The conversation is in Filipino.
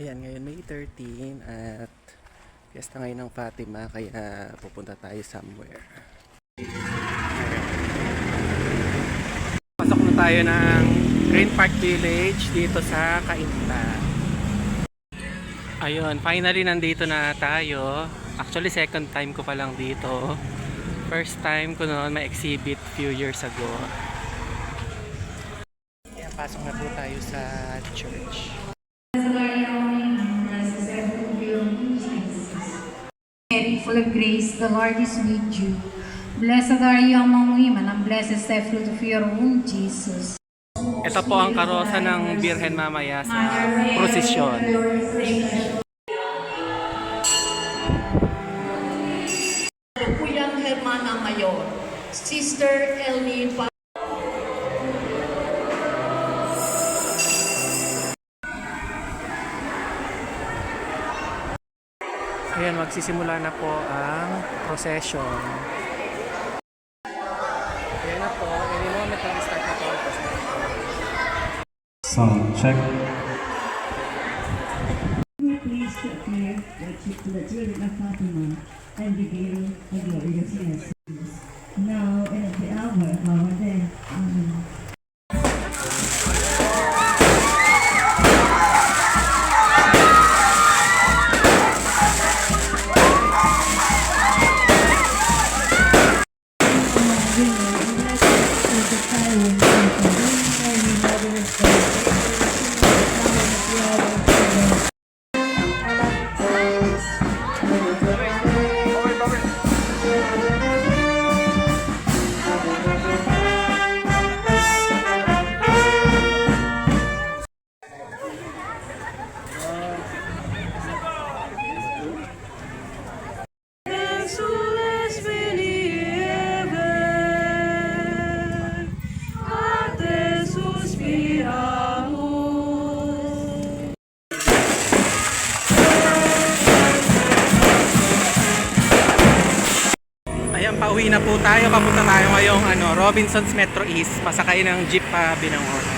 Ayan, ngayon May 13 at fiesta ngayon ng Fatima kaya pupunta tayo somewhere. Pasok na tayo ng Green Park Village dito sa Cainta. Ayun, finally nandito na tayo. Actually second time ko pa lang dito. First time ko noon may exhibit few years ago. Ayan, pasok na po tayo sa church. Mary, full of grace, the Lord is with you. Blessed are you among women, and blessed is the fruit of your womb, Jesus. Ito po ang karosa ng Birhen mamaya sa prosesyon. Kuyang Hermana Mayor, Sister Ellie. Ayan, magsisimula na po ang procession. Ayan na po, any moment mag-start na po ang procession. Sound check. Pleased to appear to the children of Fatima and begin a glorious message. Now and at the hour of our death. Amen. Pauwi na po tayo. Papunta tayo ngayong Robinsons Metro East. Pasakay ng jeep pa Binangon.